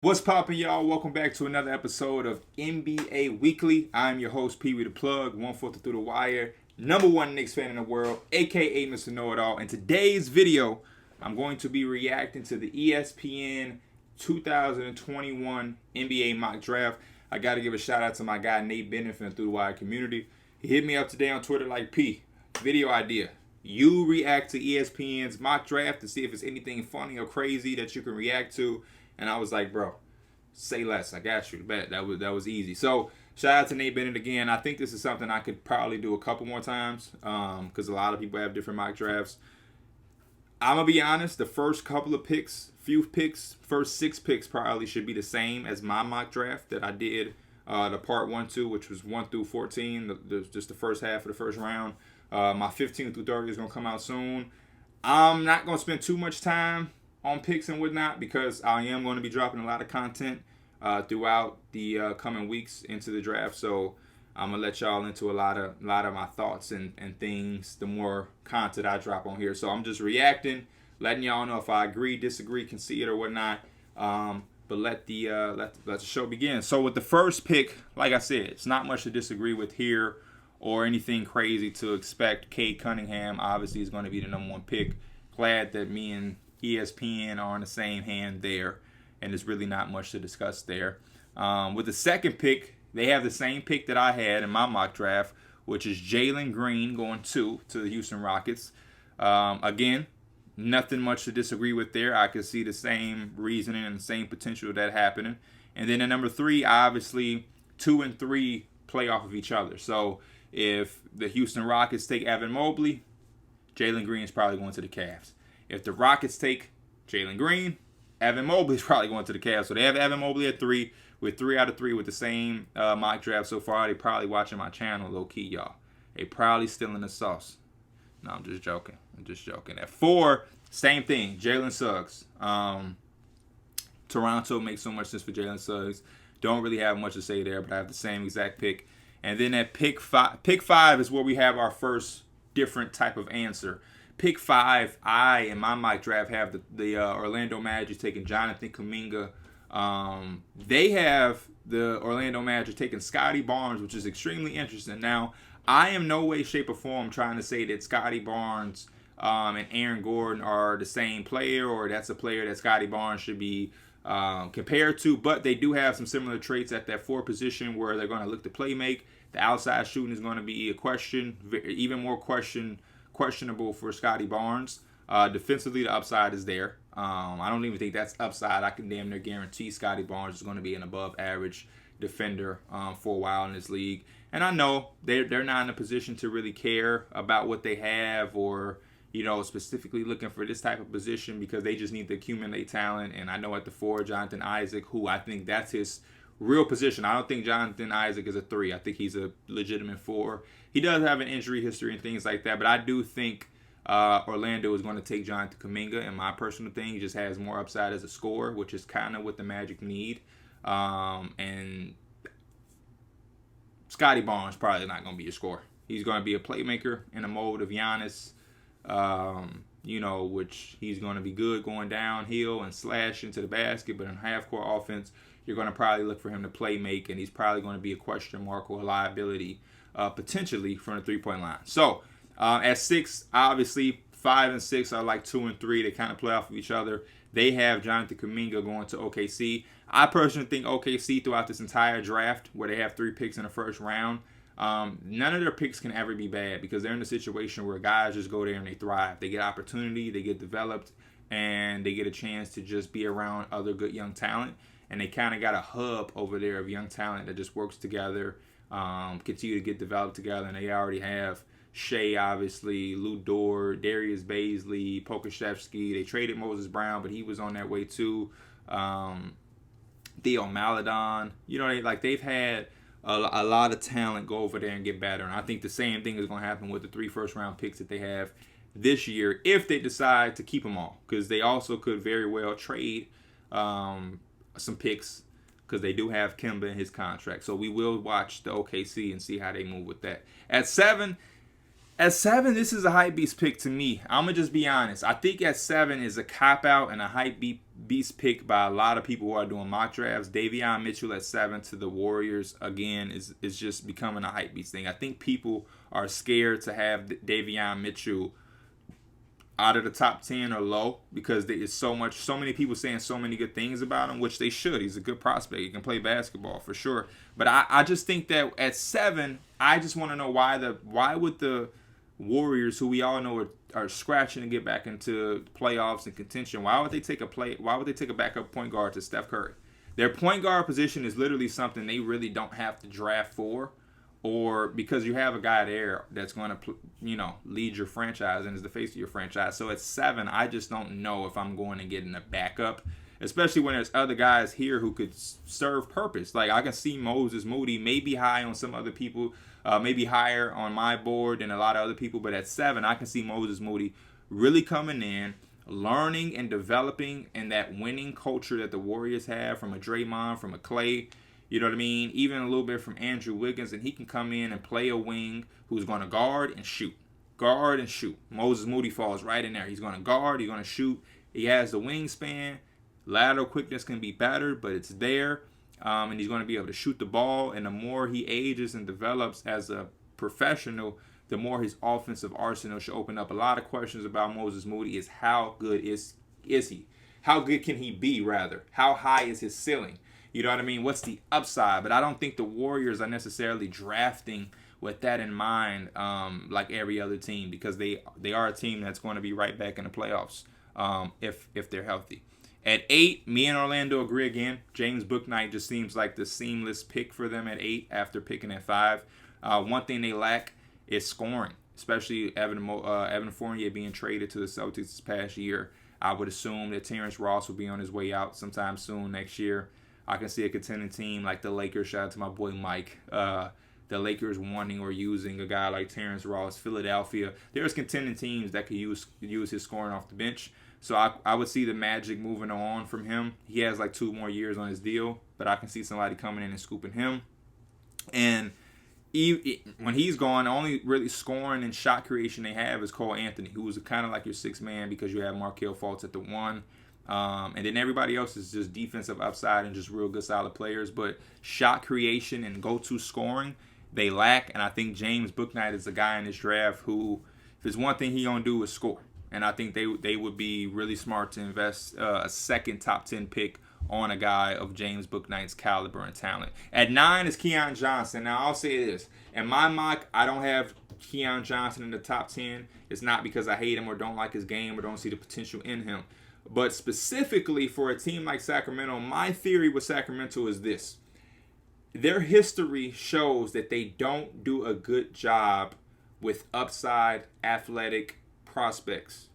What's poppin', y'all? Welcome back to another episode of NBA Weekly. I'm your host, Pee Wee the Plug, 1/4 through the wire, number one Knicks fan in the world, aka Mr. Know-It-All. In today's video, I'm going to be reacting to the ESPN 2021 NBA mock draft. I got to give a shout out to my guy Nate Bennett from the Through the Wire community. He hit me up today on Twitter like, P, video idea. You react to ESPN's mock draft to see if it's anything funny or crazy that you can react to. And I was like, bro, say less. I got you. Bet that was easy. So shout out to Nate Bennett again. I think this is something I could probably do a couple more times because a lot of people have different mock drafts. I'm gonna be honest. The first couple of picks, first 6 picks probably should be the same as my mock draft that I did. The part 1, 2, which was 1 through 14, just the first half of the first round. My 15 through 30 is gonna come out soon. I'm not gonna spend too much time on picks and whatnot because I am going to be dropping a lot of content throughout the coming weeks into the draft. So I'm gonna let y'all into a lot of my thoughts and things the more content I drop on here. So I'm just reacting, letting y'all know if I agree, disagree, concede or whatnot. But let the show begin. So with the first pick, like I said, it's not much to disagree with here or anything crazy to expect. Cade Cunningham obviously is going to be the number 1 pick. Glad that me and ESPN are in the same hand there, and there's really not much to discuss there. With the second pick, they have the same pick that I had in my mock draft, which is Jalen Green going 2 to the Houston Rockets. Again, nothing much to disagree with there. I could see the same reasoning and the same potential of that happening. And then at number 3, obviously, 2 and 3 play off of each other. So if the Houston Rockets take Evan Mobley, Jalen Green is probably going to the Cavs. If the Rockets take Jalen Green, Evan Mobley is probably going to the Cavs. So they have Evan Mobley at 3 with 3 out of 3 with the same mock draft so far. They probably watching my channel low key, y'all. They probably still in the sauce. No, I'm just joking. At 4, same thing. Jalen Suggs. Toronto makes so much sense for Jalen Suggs. Don't really have much to say there, but I have the same exact pick. And then at pick 5 is where we have our first different type of answer. Pick 5, I in my mock draft have the Orlando Magic taking Jonathan Kuminga. They have the Orlando Magic taking Scotty Barnes, which is extremely interesting. Now, I am no way, shape, or form trying to say that Scotty Barnes and Aaron Gordon are the same player, or that's a player that Scotty Barnes should be compared to. But they do have some similar traits at that 4 position where they're going to look to play make. The outside shooting is going to be a question, even more questionable for Scotty Barnes. Defensively, the upside is there. I don't even think that's upside. I can damn near guarantee Scotty Barnes is going to be an above average defender for a while in this league. And I know they're not in a position to really care about what they have or, specifically looking for this type of position because they just need to accumulate talent. And I know at the 4, Jonathan Isaac, who I think that's his real position. I don't think Jonathan Isaac is a 3. I think he's a legitimate 4. He does have an injury history and things like that, but I do think Orlando is going to take Jonathan Kuminga. And my personal thing, he just has more upside as a scorer, which is kind of what the Magic need. And Scotty Barnes probably not going to be a scorer. He's going to be a playmaker in a mode of Giannis, which he's going to be good going downhill and slash into the basket. But in half-court offense, you're going to probably look for him to play make, and he's probably going to be a question mark or a liability potentially from the three-point line. So at 6, obviously 5 and 6 are like 2 and 3. They kind of play off of each other. They have Jonathan Kuminga going to OKC. I personally think OKC throughout this entire draft, where they have 3 picks in the first round, none of their picks can ever be bad because they're in a situation where guys just go there and they thrive. They get opportunity, they get developed, and they get a chance to just be around other good young talent. And they kind of got a hub over there of young talent that just works together, continue to get developed together. And they already have Shea, obviously, Lou Dort, Darius Baisley, Pokashevsky. They traded Moses Brown, but he was on that way too. Theo Maledon. They've had a lot of talent go over there and get better. And I think the same thing is going to happen with the 3 first-round picks that they have this year if they decide to keep them all. Because they also could very well trade some picks because they do have Kemba in his contract. So we will watch the OKC and see how they move with that. At 7, At 7, this is a hype beast pick to me. I'm going to just be honest. I think at 7 is a cop-out and a hype beast pick by a lot of people who are doing mock drafts. Davion Mitchell at 7 to the Warriors, again, is just becoming a hype beast thing. I think people are scared to have Davion Mitchell out of the top 10 or low because there is so many people saying so many good things about him, which they should. He's a good prospect. He can play basketball for sure. But I just think that at 7, I just want to know why would the Warriors, who we all know are scratching to get back into playoffs and contention, why would they take a backup point guard to Steph Curry? Their point guard position is literally something they really don't have to draft for, or because you have a guy there that's going to lead your franchise and is the face of your franchise. So at 7, I just don't know if I'm going to get in a backup, especially when there's other guys here who could serve purpose. Like I can see Moses Moody maybe high on some other people, maybe higher on my board than a lot of other people. But at 7, I can see Moses Moody really coming in, learning and developing in that winning culture that the Warriors have from a Draymond, from a Clay, you know what I mean? Even a little bit from Andrew Wiggins, and he can come in and play a wing who's going to guard and shoot. Guard and shoot. Moses Moody falls right in there. He's going to guard, he's going to shoot. He has the wingspan. Lateral quickness can be better, but it's there. And he's going to be able to shoot the ball. And the more he ages and develops as a professional, the more his offensive arsenal should open up. A lot of questions about Moses Moody is how good is he? How good can he be, rather? How high is his ceiling? You know what I mean? What's the upside? But I don't think the Warriors are necessarily drafting with that in mind, like every other team, because they are a team that's going to be right back in the playoffs if they're healthy. At 8, me and Orlando agree again. James Bouknight just seems like the seamless pick for them at 8 after picking at 5. One thing they lack is scoring, especially Evan Fournier being traded to the Celtics this past year. I would assume that Terrence Ross will be on his way out sometime soon next year. I can see a contending team like the Lakers. Shout out to my boy Mike. The Lakers wanting or using a guy like Terrence Ross. Philadelphia. There's contending teams that could use his scoring off the bench. So I would see the Magic moving on from him. He has like 2 more years on his deal, but I can see somebody coming in and scooping him. And when he's gone, the only really scoring and shot creation they have is Cole Anthony, who is kind of like your 6th man because you have Markelle Fultz at the 1. And then everybody else is just defensive upside and just real good solid players. But shot creation and go-to scoring, they lack. And I think James Bouknight is a guy in this draft who, if there's one thing he gonna do, is score. And I think they would be really smart to invest a second top 10 pick on a guy of James Bouknight's caliber and talent. At 9 is Keon Johnson. Now, I'll say this. In my mock, I don't have Keon Johnson in the top 10. It's not because I hate him or don't like his game or don't see the potential in him. But specifically for a team like Sacramento, my theory with Sacramento is this. Their history shows that they don't do a good job with upside athletic prospects,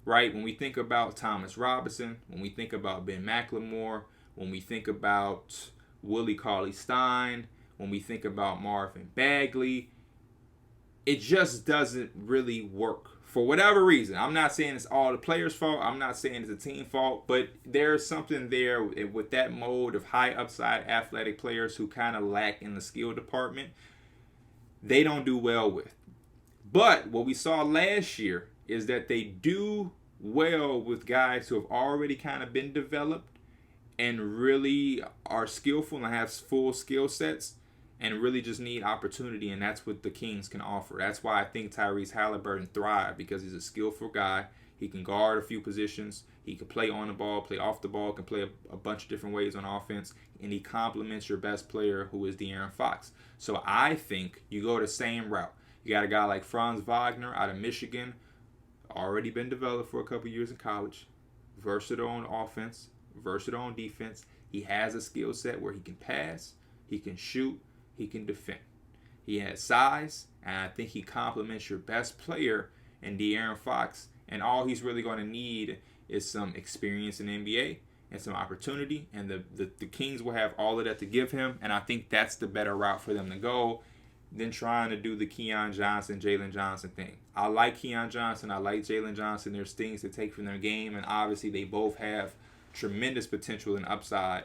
right? When we think about Thomas Robinson, when we think about Ben McLemore, when we think about Willie Cauley-Stein, when we think about Marvin Bagley, it just doesn't really work for whatever reason. I'm not saying it's all the players' fault. I'm not saying it's a team fault, but there's something there with that mode of high upside athletic players who kind of lack in the skill department. They don't do well with. But what we saw last year is that they do well with guys who have already kind of been developed and really are skillful and have full skill sets and really just need opportunity, and that's what the Kings can offer. That's why I think Tyrese Halliburton thrived, because he's a skillful guy. He can guard a few positions. He can play on the ball, play off the ball, can play a bunch of different ways on offense, and he complements your best player, who is De'Aaron Fox. So I think you go the same route. You got a guy like Franz Wagner out of Michigan, already been developed for a couple years in college, versatile on offense, versatile on defense. He has a skill set where he can pass, he can shoot, he can defend. He has size, and I think he complements your best player in De'Aaron Fox. And all he's really going to need is some experience in the NBA and some opportunity. And the Kings will have all of that to give him. And I think that's the better route for them to go than trying to do the Keon Johnson, Jalen Johnson thing. I like Keon Johnson. I like Jalen Johnson. There's things to take from their game. And obviously they both have tremendous potential and upside.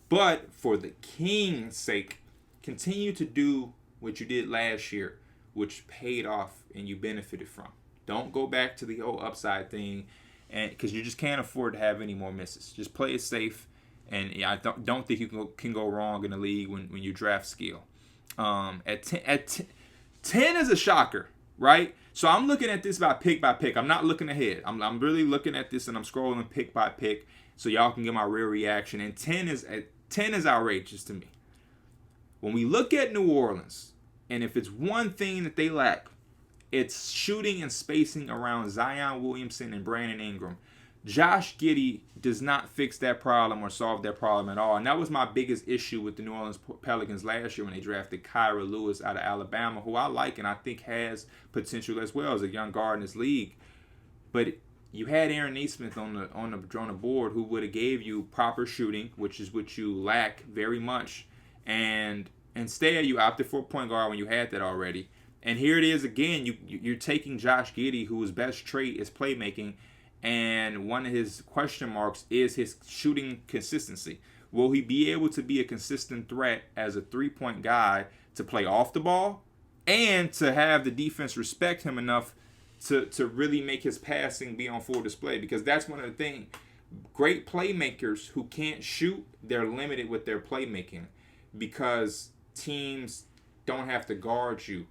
But for the Kings' sake, continue to do what you did last year which paid off and you benefited from. Don't go back to the whole upside thing, and because you just can't afford to have any more misses. Just play it safe, and I don't think you can go wrong in the league when you draft skill. At 10 is a shocker, right? So I'm looking at this by pick. I'm not looking ahead. I'm really looking at this, and I'm scrolling pick by pick so y'all can get my real reaction. And 10 is outrageous to me. When we look at New Orleans, and if it's one thing that they lack, it's shooting and spacing around Zion Williamson and Brandon Ingram. Josh Giddey does not fix that problem or solve that problem at all. And that was my biggest issue with the New Orleans Pelicans last year when they drafted Kyra Lewis out of Alabama, who I like and I think has potential as well as a young guard in this league. But you had Aaron Naismith on the board who would have gave you proper shooting, which is what you lack very much. And instead, you opted for a point guard when you had that already. And here it is again. You're taking Josh Giddey, whose best trait is playmaking, and one of his question marks is his shooting consistency. Will he be able to be a consistent threat as a three-point guy to play off the ball and to have the defense respect him enough to really make his passing be on full display? Because that's one of the things. Great playmakers who can't shoot, they're limited with their playmaking because teams don't have to guard you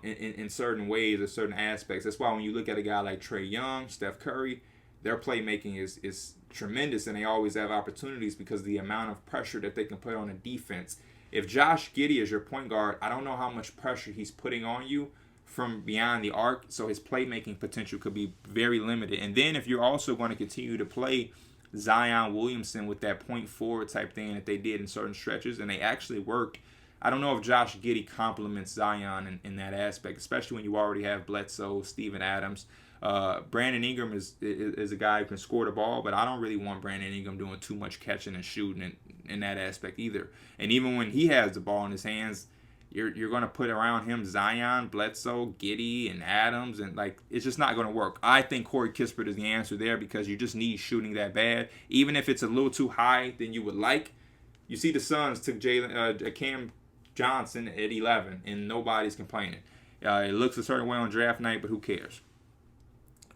in certain ways or certain aspects. That's why when you look at a guy like Trae Young, Steph Curry, their playmaking is tremendous, and they always have opportunities because of the amount of pressure that they can put on a defense. If Josh Giddey is your point guard, I don't know how much pressure he's putting on you from beyond the arc, so his playmaking potential could be very limited. And then if you're also going to continue to play Zion Williamson with that point forward type thing that they did in certain stretches, and they actually worked, I don't know if Josh Giddey complements Zion in that aspect, especially when you already have Bledsoe, Steven Adams. Brandon Ingram is a guy who can score the ball, but I don't really want Brandon Ingram doing too much catching and shooting in that aspect either. And even when he has the ball in his hands, you're going to put around him Zion, Bledsoe, Giddey, and Adams, and it's just not going to work. I think Corey Kispert is the answer there because you just need shooting that bad. Even if it's a little too high than you would like. You see the Suns took Cam Johnson at 11, and nobody's complaining. It looks a certain way on draft night, but who cares?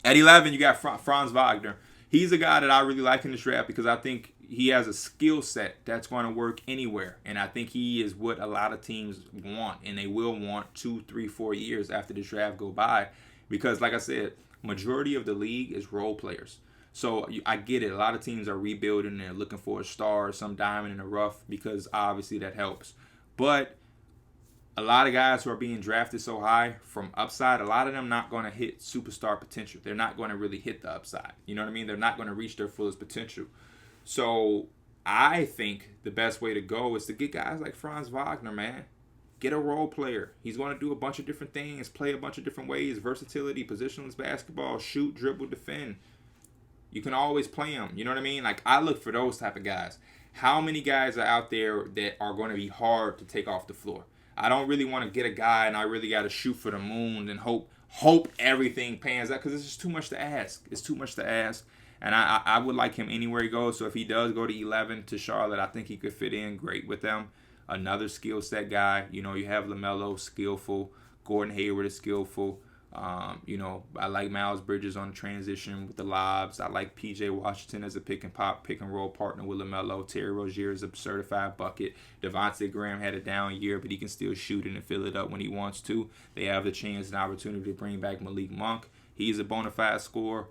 At 11, you got Franz Wagner. He's a guy that I really like in this draft because I think he has a skill set that's going to work anywhere. And I think he is what a lot of teams want, and they will want 2, 3, 4 years after this draft go by. Because, like I said, majority of the league is role players. So I get it. A lot of teams are rebuilding and they're looking for a star or some diamond in the rough because obviously that helps. But a lot of guys who are being drafted so high from upside, a lot of them not going to hit superstar potential. They're not going to really hit the upside. You know what I mean? They're not going to reach their fullest potential. So I think the best way to go is to get guys like Franz Wagner, man. Get a role player. He's going to do a bunch of different things, play a bunch of different ways, versatility, positionless basketball, shoot, dribble, defend. You can always play him. You know what I mean? I look for those type of guys. How many guys are out there that are going to be hard to take off the floor? I don't really want to get a guy and I really got to shoot for the moon and hope everything pans out because it's just too much to ask. It's too much to ask. And I would like him anywhere he goes. So if he does go to 11 to Charlotte, I think he could fit in great with them. Another skill set guy. You know, you have LaMelo, skillful. Gordon Hayward is skillful. I like Miles Bridges on the transition with the lobs. I like P.J. Washington as a pick and roll partner with LaMelo. Terry Rozier is a certified bucket. Devontae Graham had a down year, but he can still shoot it and fill it up when he wants to. They have the chance and opportunity to bring back Malik Monk. He's a bona fide scorer.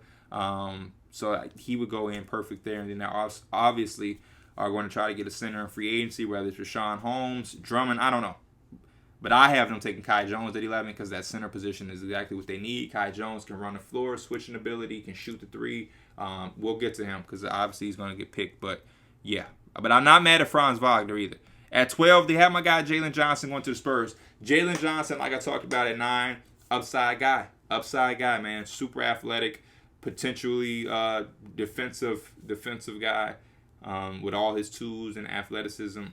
So he would go in perfect there. And then they obviously are going to try to get a center in free agency, whether it's Rashawn Holmes, Drummond, I don't know. But I have them taking Kai Jones at 11 because that center position is exactly what they need. Kai Jones can run the floor, switching ability, can shoot the three. We'll get to him because obviously he's going to get picked. But, yeah. But I'm not mad at Franz Wagner either. At 12, they have my guy Jalen Johnson going to the Spurs. Jalen Johnson, like I talked about at 9, upside guy. Upside guy, man. Super athletic, potentially defensive guy with all his tools and athleticism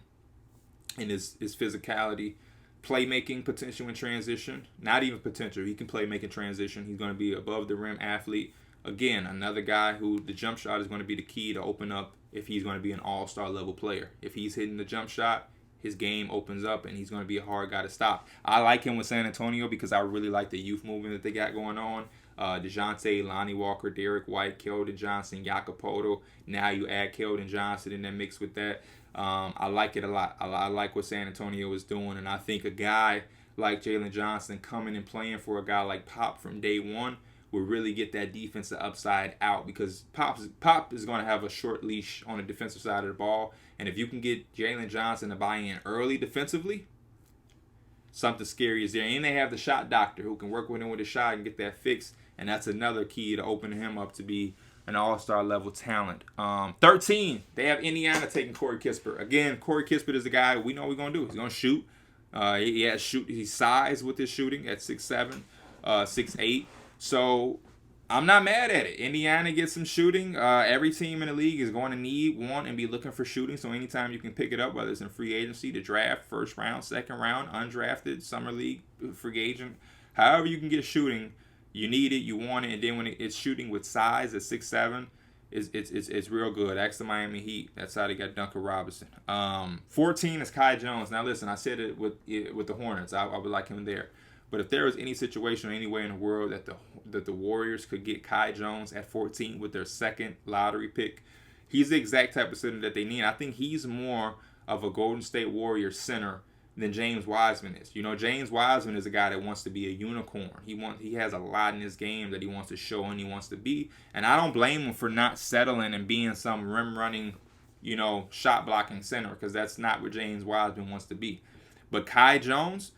and his physicality. Playmaking potential in transition. Not even potential. He can play making transition. He's going to be above the rim athlete. Again, another guy who the jump shot is going to be the key to open up if he's going to be an all-star level player. If he's hitting the jump shot, his game opens up and he's going to be a hard guy to stop. I like him with San Antonio because I really like the youth movement that they got going on. DeJounte, Lonnie Walker, Derek White, Keldon Johnson, Jacopoto. Now you add Keldon Johnson in that mix with that. I like it a lot. I like what San Antonio is doing, and I think a guy like Jalen Johnson coming and playing for a guy like Pop from day one will really get that defensive upside out, because Pop is going to have a short leash on the defensive side of the ball, and if you can get Jalen Johnson to buy in early defensively, something scary is there. And they have the shot doctor who can work with him with a shot and get that fixed, and that's another key to opening him up to be an all-star level talent. 13, they have Indiana taking Corey Kispert. Again, Corey Kispert is the guy we know we're going to do. He's going to shoot. He's size with his shooting at 6'7", 6'8". So I'm not mad at it. Indiana gets some shooting. Every team in the league is going to want, and be looking for shooting. So anytime you can pick it up, whether it's in free agency, the draft, first round, second round, undrafted, summer league, free agent, however you can get shooting, you need it, you want it. And then when it's shooting with size at 6'7", it's real good. Ask the Miami Heat. That's how they got Duncan Robinson. 14 is Kai Jones. Now listen, I said it with the Hornets. I would like him there. But if there was any situation or any way in the world that the Warriors could get Kai Jones at 14 with their second lottery pick, he's the exact type of center that they need. I think he's more of a Golden State Warriors center than James Wiseman is. You know, James Wiseman is a guy that wants to be a unicorn. He has a lot in his game that he wants to show and he wants to be. And I don't blame him for not settling and being some rim running, shot blocking center, because that's not what James Wiseman wants to be. But Kai Jones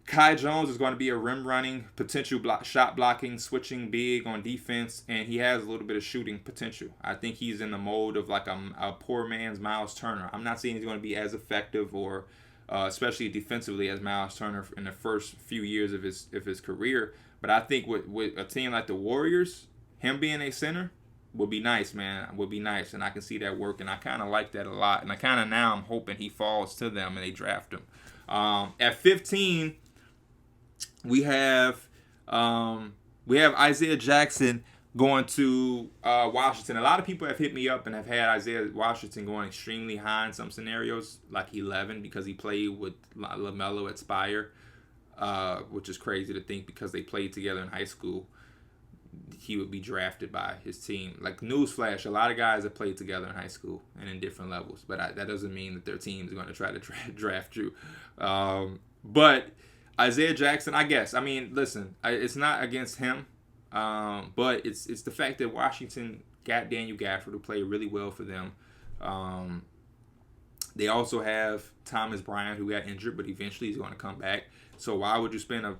is going to be a rim-running, potential shot blocking, switching big on defense, and he has a little bit of shooting potential. I think he's in the mold of like a poor man's Miles Turner. I'm not saying he's going to be as effective or especially defensively as Miles Turner in the first few years of his career, but I think with a team like the Warriors, him being a center would be nice, man. Would be nice, and I can see that working. I kind of like that a lot, and I'm hoping he falls to them and they draft him. At 15. We have Isaiah Jackson going to Washington. A lot of people have hit me up and have had Isaiah Washington going extremely high in some scenarios, like 11, because he played with LaMelo at Spire, which is crazy to think because they played together in high school. He would be drafted by his team. Like, newsflash, a lot of guys have played together in high school and in different levels, but that doesn't mean that their team is going to try to draft you. But Isaiah Jackson, I guess. I mean, listen, it's not against him, but it's the fact that Washington got Daniel Gafford, who played really well for them. They also have Thomas Bryant, who got injured, but eventually he's going to come back. So why would you spend a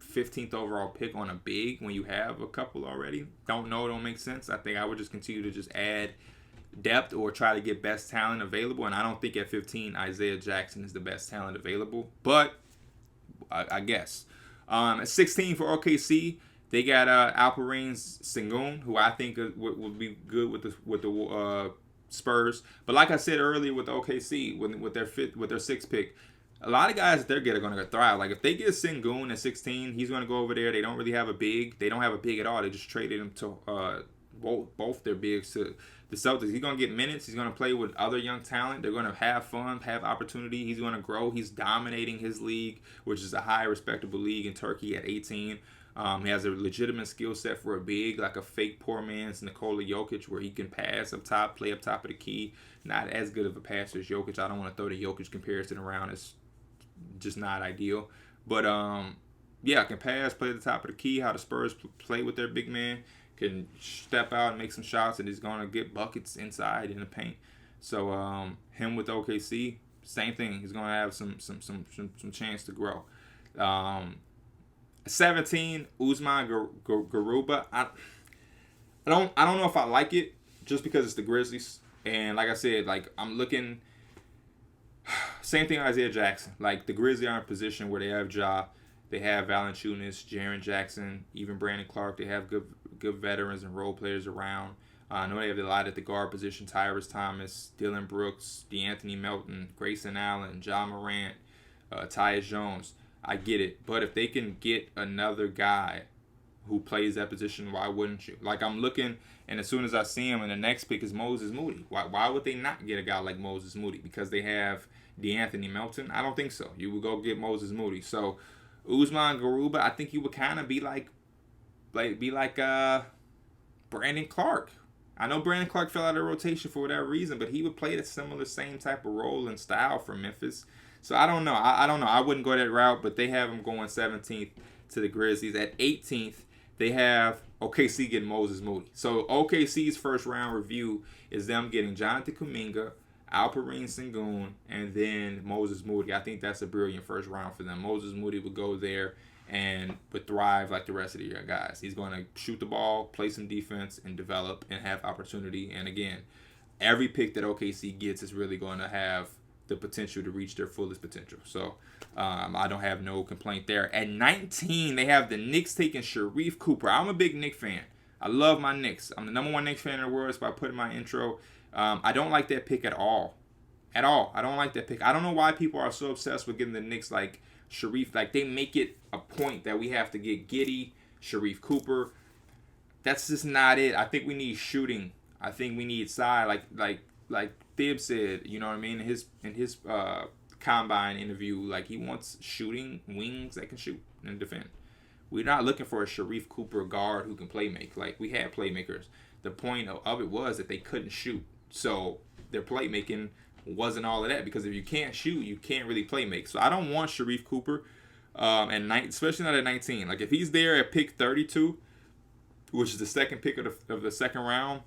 15th overall pick on a big when you have a couple already? Don't make sense. I think I would just continue to just add depth or try to get best talent available. And I don't think at 15 Isaiah Jackson is the best talent available, but I guess. At 16 for OKC, they got Alperen Sengun, who I think would be good with the Spurs. But like I said earlier with OKC, with their sixth pick, a lot of guys that they're getting are going to thrive. Like if they get Sengun at 16, he's going to go over there. They don't really have a big. They don't have a big at all. They just traded him to both their bigs to the Celtics. He's going to get minutes. He's going to play with other young talent. They're going to have fun, have opportunity. He's going to grow. He's dominating his league, which is a high respectable league in Turkey at 18. He has a legitimate skill set for a big, like a fake poor man's Nikola Jokic, where he can pass up top, play up top of the key. Not as good of a passer as Jokic. I don't want to throw the Jokic comparison around. It's just not ideal. But, can pass, play at the top of the key, how the Spurs play with their big man. Can step out and make some shots, and he's going to get buckets inside in the paint. So him with OKC, same thing. He's going to have some chance to grow. 17, Usman Garuba. I don't know if I like it just because it's the Grizzlies, and like I said, like I'm looking. Same thing with Isaiah Jackson. Like the Grizzlies are in a position where they have Ja, they have Valanciunas, Jaren Jackson, even Brandon Clark. They have good veterans and role players around. I know they have a lot at the guard position: Tyrese Thomas, Dylan Brooks, DeAnthony Melton, Grayson Allen, John Morant, Tyus Jones. I get it, but if they can get another guy who plays that position. Why wouldn't you? Like, I'm looking, and as soon as I see him, and the next pick is Moses Moody. Why would they not get a guy like Moses Moody? Because they have DeAnthony Melton? I don't think so. You would go get Moses Moody. So Usman Garuba, I think he would kind of be like Brandon Clark. I know Brandon Clark fell out of rotation for whatever reason, but he would play the similar same type of role and style for Memphis. So I don't know. I don't know. I wouldn't go that route, but they have him going 17th to the Grizzlies. At 18th, they have OKC getting Moses Moody. So OKC's first round review is them getting Jonathan Kuminga, Alperen Sengun, and then Moses Moody. I think that's a brilliant first round for them. Moses Moody would go there and would thrive like the rest of the year guys. He's going to shoot the ball, play some defense, and develop and have opportunity. And again, every pick that OKC gets is really going to have the potential to reach their fullest potential. So I don't have no complaint there. At 19, they have the Knicks taking Sharif Cooper. I'm a big Knicks fan. I love my Knicks. I'm the number one Knicks fan in the world, so I put in my intro. I don't like that pick at all. At all. I don't like that pick. I don't know why people are so obsessed with getting the Knicks like Sharif. Like, they make it a point that we have to get Giddey, Sharif Cooper. That's just not it. I think we need shooting. I think we need side. Like Thibs said, you know what I mean? In his combine interview, like, he wants shooting wings that can shoot and defend. We're not looking for a Sharif Cooper guard who can play make. Like, we had playmakers. The point of it was that they couldn't shoot. So their playmaking wasn't all of that, because if you can't shoot, you can't really play make. So I don't want Sharif Cooper, especially not at 19. Like, if he's there at pick 32, which is the second pick of the second round,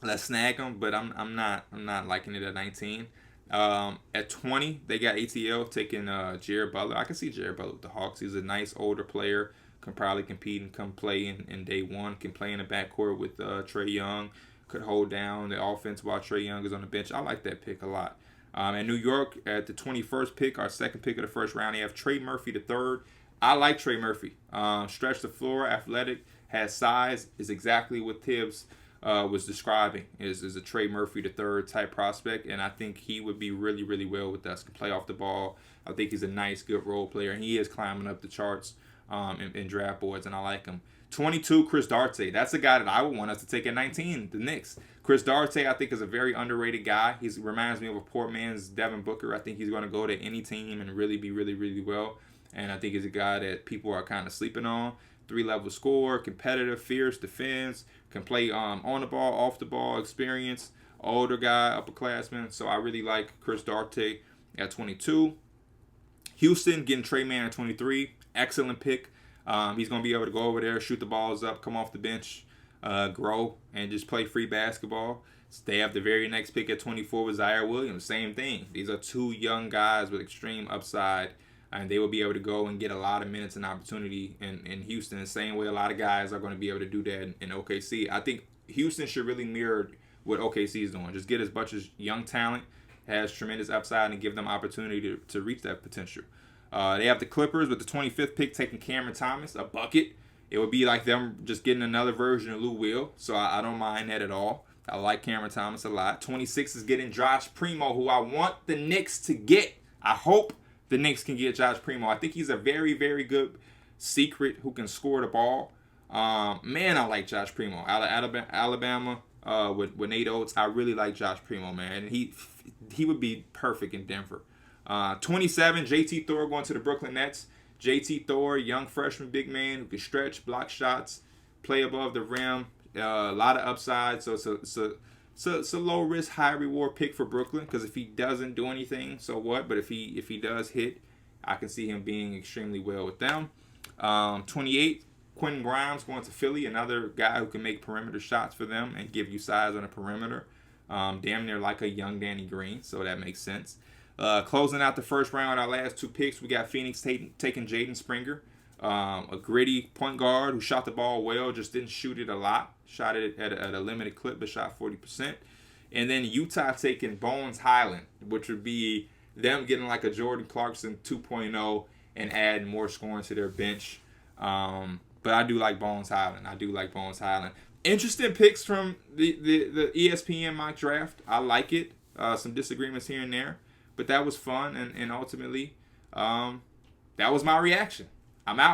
let's snag him. But I'm not liking it at 19. At 20, they got ATL taking Jared Butler. I can see Jared Butler with the Hawks. He's a nice older player, can probably compete and come play in day one. Can play in the backcourt with Trae Young. Could hold down the offense while Trae Young is on the bench. I like that pick a lot. In New York, at the 21st pick, our second pick of the first round, they have Trey Murphy the third. I like Trey Murphy. Stretch the floor, athletic, has size, is exactly what Tibbs was describing. Is a Trey Murphy the third type prospect, and I think he would be really, really well with us. Can play off the ball. I think he's a nice, good role player, and he is climbing up the charts in draft boards, and I like him. 22, Chris Duarte. That's a guy that I would want us to take at 19, the Knicks. Chris Duarte, I think, is a very underrated guy. He reminds me of a poor man's Devin Booker. I think he's going to go to any team and really be really, really well. And I think he's a guy that people are kind of sleeping on. 3-level scorer, competitive, fierce, defense, can play on the ball, off the ball, experience, older guy, upperclassman. So I really like Chris Duarte at 22. Houston getting Trey Mann at 23. Excellent pick. He's going to be able to go over there, shoot the balls up, come off the bench, grow, and just play free basketball. They have the very next pick at 24 with Zaire Williams. Same thing. These are two young guys with extreme upside, and they will be able to go and get a lot of minutes and opportunity in Houston, the same way a lot of guys are going to be able to do that in OKC. I think Houston should really mirror what OKC is doing. Just get as much as young talent, has tremendous upside, and give them opportunity to reach that potential. They have the Clippers with the 25th pick taking Cameron Thomas, a bucket. It would be like them just getting another version of Lou Will, so I don't mind that at all. I like Cameron Thomas a lot. 26 is getting Josh Primo, who I want the Knicks to get. I hope the Knicks can get Josh Primo. I think he's a very, very good secret who can score the ball. Man, I like Josh Primo. Alabama with Nate Oates. I really like Josh Primo, man. He would be perfect in Denver. 27, JT Thor going to the Brooklyn Nets. JT Thor, young freshman big man who can stretch, block shots, play above the rim. A lot of upside. So it's a low risk, high reward pick for Brooklyn, because if he doesn't do anything, so what? But if he does hit, I can see him being extremely well with them. 28, Quentin Grimes going to Philly, another guy who can make perimeter shots for them and give you size on the perimeter. Damn near like a young Danny Green, so that makes sense. Closing out the first round, our last two picks, we got Phoenix taking Jaden Springer, a gritty point guard who shot the ball well, just didn't shoot it a lot. Shot it at a limited clip, but shot 40%. And then Utah taking Bones Highland, which would be them getting like a Jordan Clarkson 2.0 and adding more scoring to their bench. But I do like Bones Highland. Interesting picks from the ESPN mock draft. I like it. Some disagreements here and there. But that was fun, and ultimately, that was my reaction. I'm out.